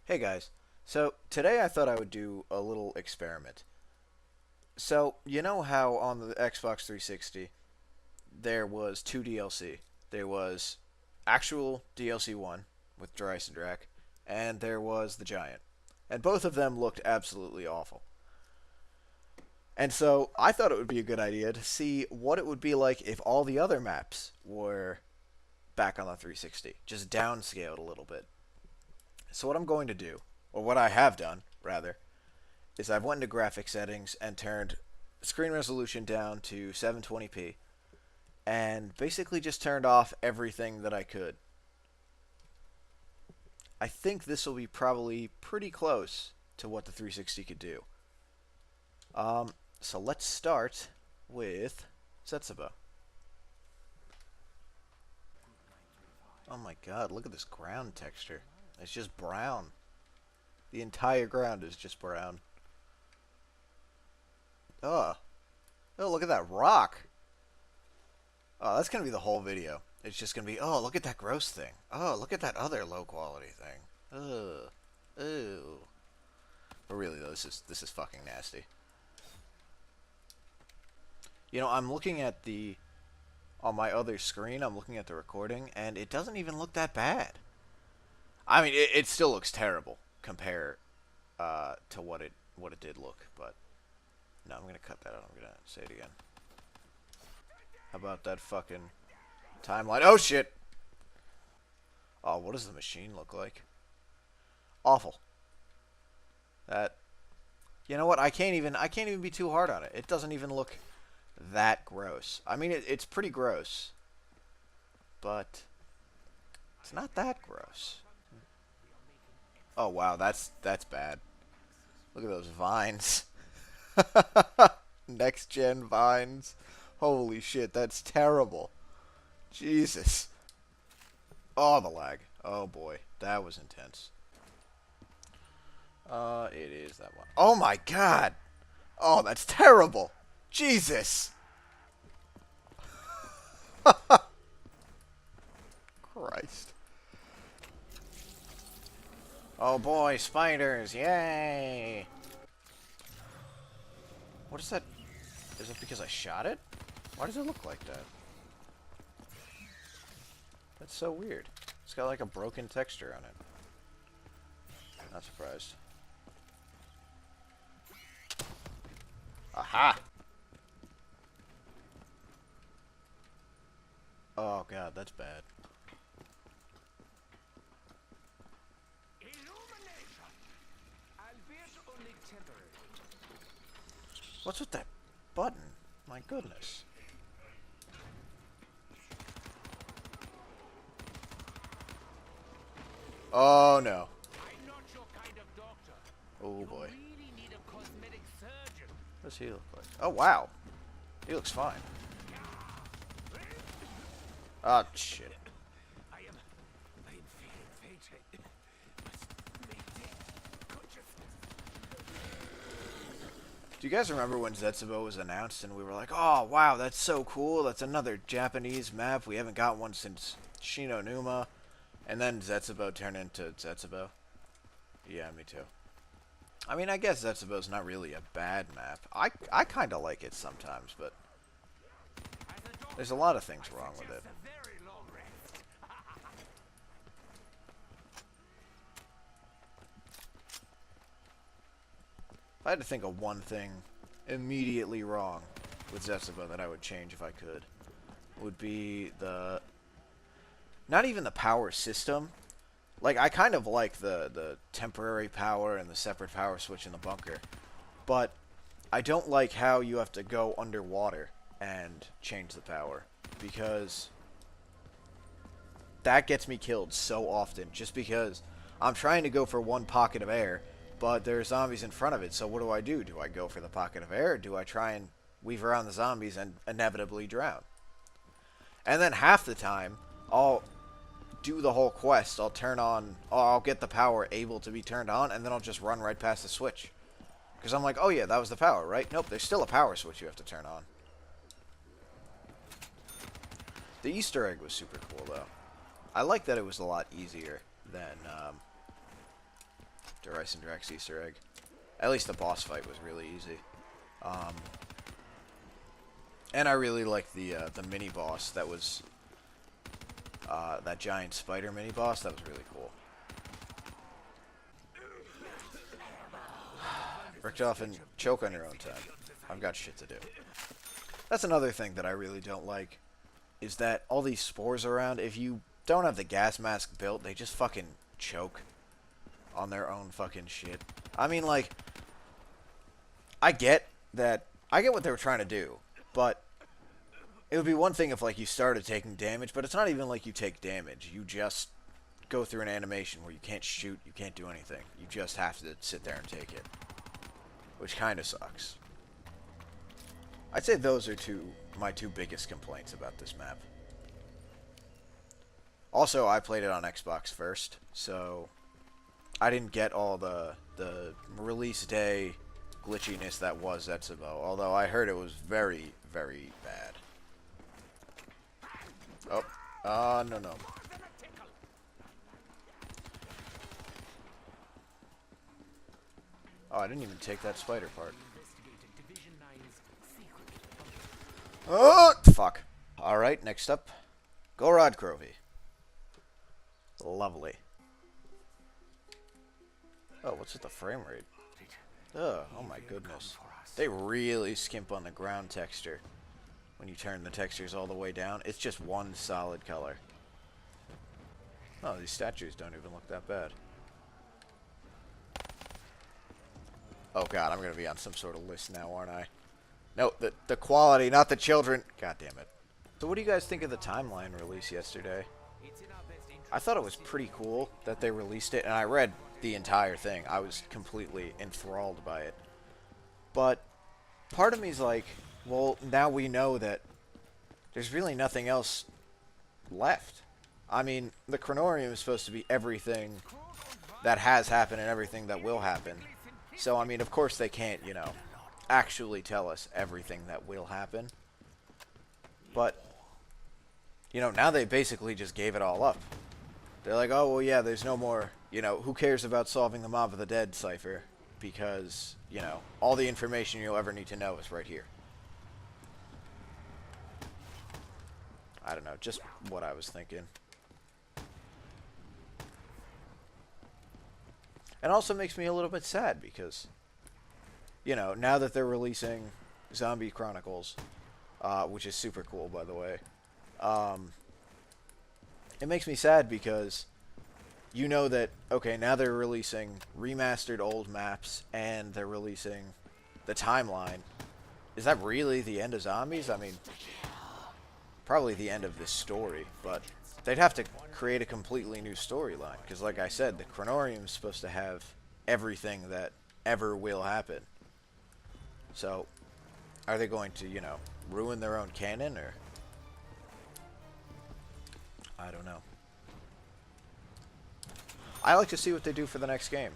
Hey guys, so today I thought I would do a little experiment. So, you know how on the Xbox 360 there was two DLC? There was actual DLC 1 with Dryce and Drac, and there was the Giant. And both of them looked absolutely awful. And so I thought it would be a good idea to see what it would be like if all the other maps were back on the 360, just downscaled a little bit. So what I'm going to do, or what I have done, rather, is I've went into graphic settings and turned screen resolution down to 720p and basically just turned off everything that I could. I think this will be probably pretty close to what the 360 could do. So let's start with Zetsubou. Oh my god, look at this ground texture. It's just brown. The entire ground is just brown. Ugh. Oh, look at that rock. Oh, that's going to be the whole video. It's just going to be, oh, look at that gross thing. Oh, look at that other low quality thing. Ugh. Ew. But really, though, this is fucking nasty. You know, I'm looking at on my other screen, I'm looking at the recording, and it doesn't even look that bad. I mean, it still looks terrible compared to what it did look, but no, I'm gonna cut that out. I'm gonna say it again. How about that fucking timeline? Oh shit! Oh, what does the machine look like? Awful. That. You know what? I can't even be too hard on it. It doesn't even look that gross. I mean, it's pretty gross, but it's not that gross. Oh wow, that's bad. Look at those vines. Next gen vines. Holy shit, that's terrible. Jesus. Oh, the lag. Oh boy, that was intense. It is that one. Oh my god. Oh, that's terrible. Jesus. Christ. Oh boy, spiders. Yay. What is that? Is it because I shot it? Why does it look like that? That's so weird. It's got like a broken texture on it. Not surprised. Aha! Oh god, that's bad. What's with that button? My goodness. Oh no. Oh boy. What does he look like? Oh wow. He looks fine. Oh shit. Do you guys remember when Zetsubou was announced and we were like, oh wow, that's so cool. That's another Japanese map. We haven't got one since Shinonuma. And then Zetsubou turned into Zetsubou. Yeah, me too. I mean, I guess Zetsubou's not really a bad map. I kind of like it sometimes, but there's a lot of things wrong with it. If I had to think of one thing immediately wrong with Zetsubou that I would change if I could, would be not even the power system. Like, I kind of like the temporary power and the separate power switch in the bunker. But I don't like how you have to go underwater and change the power. Because that gets me killed so often. Just because I'm trying to go for one pocket of air, but there are zombies in front of it. So what do? Do I go for the pocket of air? Or do I try and weave around the zombies and inevitably drown? And then half the time, I'll do the whole quest. I'll get the power able to be turned on, and then I'll just run right past the switch. Because I'm like, oh yeah, that was the power, right? Nope, there's still a power switch you have to turn on. The Easter egg was super cool, though. I like that it was a lot easier than Derice and Drex Easter egg. At least the boss fight was really easy. And I really liked the mini boss that was that giant spider mini boss. That was really cool. Richt and choke on your own time. I've got shit to do. That's another thing that I really don't like, is that all these spores around, if you don't have the gas mask built, they just fucking choke on their own fucking shit. I mean, like, I get what they were trying to do, but it would be one thing if, like, you started taking damage, but it's not even like you take damage. You just go through an animation where you can't shoot, you can't do anything. You just have to sit there and take it, which kind of sucks. I'd say those are my two biggest complaints about this map. Also, I played it on Xbox first, so I didn't get all the release day glitchiness that was Zetsubou, although I heard it was very, very bad. Oh, no. Oh, I didn't even take that spider part. Oh, fuck. Alright, next up, Gorod Krovi. Lovely. Oh, what's with the frame rate? Ugh, oh my goodness. They really skimp on the ground texture. When you turn the textures all the way down, it's just one solid color. Oh, these statues don't even look that bad. Oh god, I'm gonna be on some sort of list now, aren't I? No, the quality, not the children. God damn it. So what do you guys think of the timeline release yesterday? I thought it was pretty cool that they released it, and I read the entire thing. I was completely enthralled by it. But part of me is like, well, now we know that there's really nothing else left. I mean, the Chronorium is supposed to be everything that has happened and everything that will happen. So, I mean, of course they can't, you know, actually tell us everything that will happen. But, you know, now they basically just gave it all up. They're like, oh, well, yeah, there's no more, you know, who cares about solving the Mob of the Dead cipher? Because, you know, all the information you'll ever need to know is right here. I don't know, just what I was thinking. It also makes me a little bit sad because, you know, now that they're releasing Zombie Chronicles, which is super cool, by the way, it makes me sad because you know that, okay, now they're releasing remastered old maps and they're releasing the timeline. Is that really the end of zombies? I mean, probably the end of this story, but they'd have to create a completely new storyline because, like I said, the Chronorium is supposed to have everything that ever will happen. So, are they going to, you know, ruin their own canon, or? I don't know. I like to see what they do for the next game.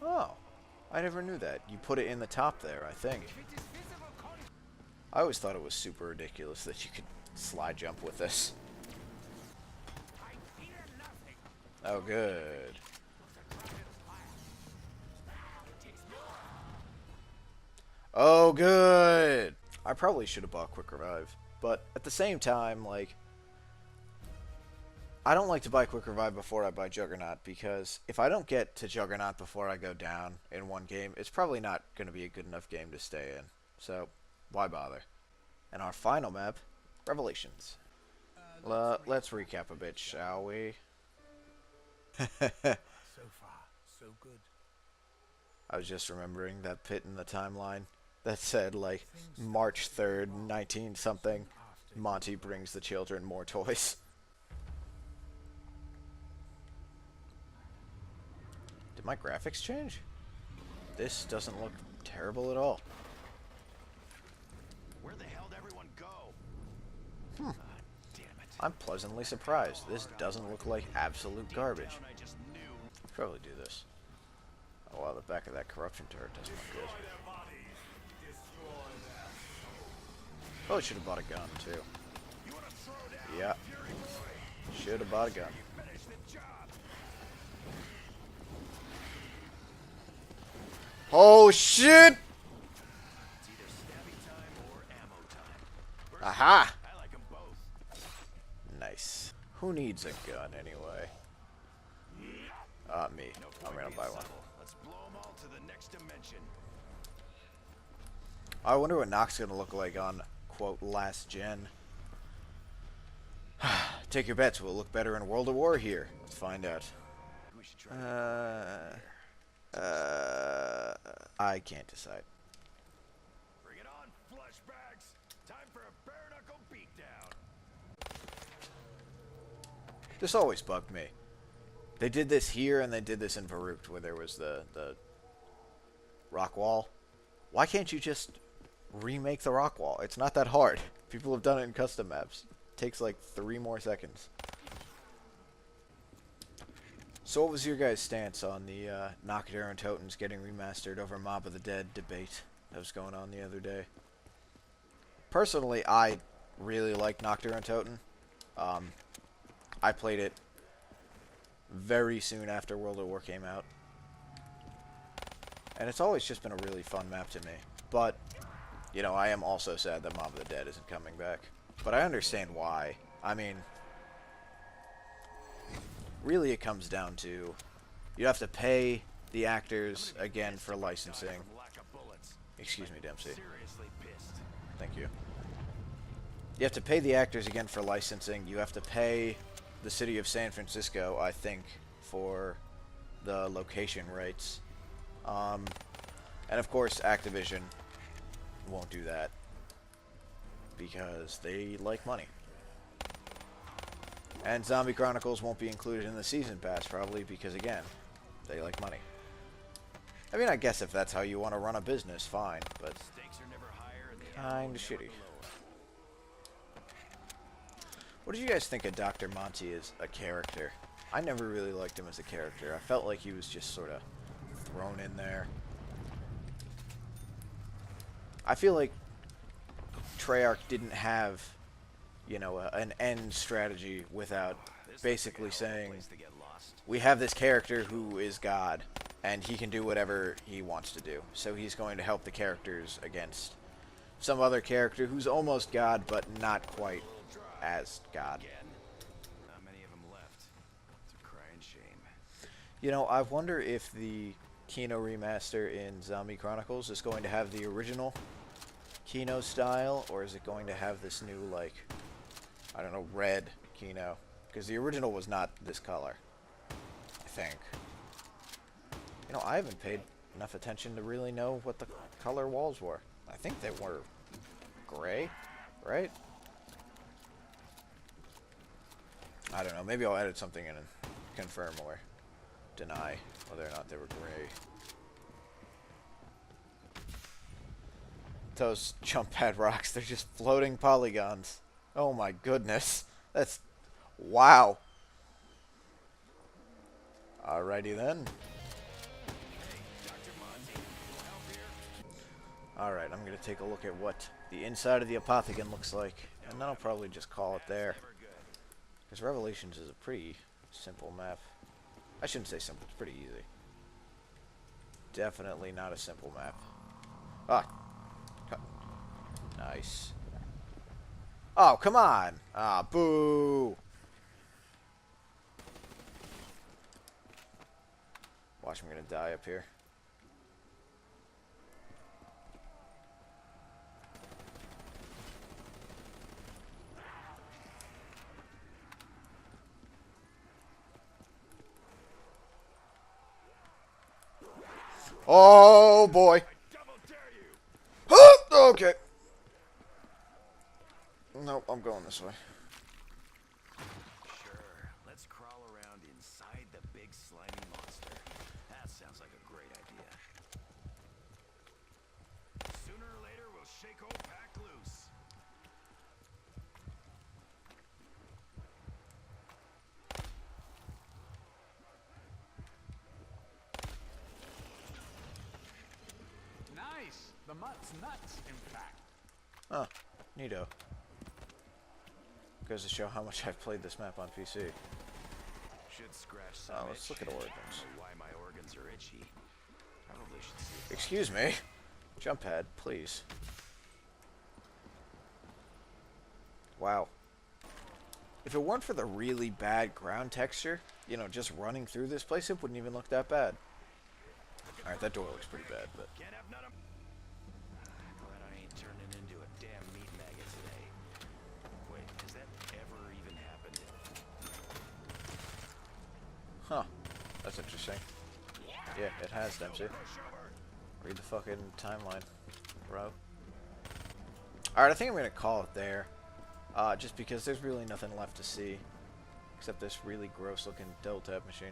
Oh, I never knew that. You put it in the top there, I think. I always thought it was super ridiculous that you could slide jump with this. Oh, good. Oh, good! I probably should have bought Quick Revive, but at the same time, like, I don't like to buy Quick Revive before I buy Juggernaut, because if I don't get to Juggernaut before I go down in one game, it's probably not going to be a good enough game to stay in. So, why bother? And our final map, Revelations. Let's recap a bit, shall we? So far, so good. I was just remembering that pit in the timeline that said, like, March 3rd, 19-something, Monty brings the children more toys. Did my graphics change? This doesn't look terrible at all. Where the hell did everyone go? Damn it. I'm pleasantly surprised. This doesn't look like absolute garbage. Probably do this. Oh wow, the back of that corruption turret doesn't look good. Probably should have bought a gun too. Yeah. Should have bought a gun. Finish the job. Oh shit! It's either stabby time or ammo time. Aha! I like them both. Nice. Who needs a gun anyway? Me. I'm gonna buy one. Let's blow them all to the next dimension. I wonder what Nox's gonna look like on, quote, last gen. Take your bets. Will it look better in World of War here? Let's find out. We should try I can't decide. Bring it on, flashbacks. Time for a bare knuckle beatdown. This always bugged me. They did this here and they did this in Varut where there was the rock wall. Why can't you just remake the rock wall? It's not that hard. People have done it in custom maps. It takes like 3 more seconds. So what was your guys' stance on the Nocturne and Totems getting remastered over Mob of the Dead debate that was going on the other day? Personally, I really like Nocturne and Toten. I played it very soon after World of War came out. And it's always just been a really fun map to me. But, you know, I am also sad that Mob of the Dead isn't coming back. But I understand why. I mean, really it comes down to you have to pay the actors again for licensing. Excuse me, Dempsey. Seriously pissed. Thank you. You have to pay the actors again for licensing. You have to pay the city of San Francisco, I think, for the location rights. And of course, Activision won't do that because they like money. And Zombie Chronicles won't be included in the season pass, probably because, again, they like money. I mean, I guess if that's how you want to run a business, fine, but Stakes are never higher and the ammo kinda shitty. never lower. What did you guys think of Dr. Monty as a character? I never really liked him as a character. I felt like he was just sort of thrown in there. I feel like Treyarch didn't have, you know, an end strategy without basically saying, Place to get lost. we have this character who is God, and he can do whatever he wants to do. So he's going to help the characters against some other character who's almost God, but not quite as God. Again. Not many of them left. It's a crying shame. You know, I wonder if the Kino remaster in Zombie Chronicles is going to have the original Kino style, or is it going to have this new, like, I don't know, red Kino? Because the original was not this color, I think. You know, I haven't paid enough attention to really know what the color walls were. I think they were gray, right? I don't know. Maybe I'll edit something in and confirm or deny whether or not they were gray. Those jump pad rocks, they're just floating polygons. Oh my goodness. That's... wow. Alrighty then. Alright, I'm going to take a look at what the inside of the Apothecon looks like. And then I'll probably just call it there. Because Revelations is a pretty simple map. I shouldn't say simple, it's pretty easy. Definitely not a simple map. Ah. Nice. Oh, come on! Ah, boo! Watch, I'm gonna die up here. Oh boy! Double dare you! Oh, okay. Nope, I'm going this way. Sure. Let's crawl around inside the big slimy monster. That sounds like a great idea. Sooner or later, we'll shake old Pack loose. Nice. The mutt's nuts, in fact. Huh. Neato. goes to show how much I've played this map on PC. Should scratch some Let's look itch. at organs. I don't know why my organs are itchy. Probably should see. Excuse me. Jump pad, please. Wow. If it weren't for the really bad ground texture, you know, just running through this place, it wouldn't even look that bad. Alright, that door looks pretty bad, but... Can't have none of... Glad I ain't turning into a damn meat maggot today. Wait, has that ever even happened? Huh. That's interesting. Yeah, it has, Dempsey. Read the fucking timeline, bro. Alright, I think I'm gonna call it there. Just because there's really nothing left to see. Except this really gross looking double tap machine.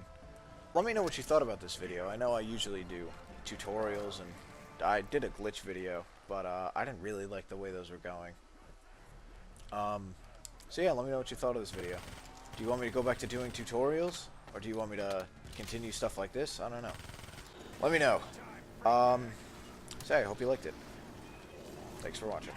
Let me know what you thought about this video. I know I usually do tutorials, and I did a glitch video, but I didn't really like the way those were going. So yeah, let me know what you thought of this video. Do you want me to go back to doing tutorials? Or do you want me to continue stuff like this? I don't know. Let me know. So yeah, I hope you liked it. Thanks for watching.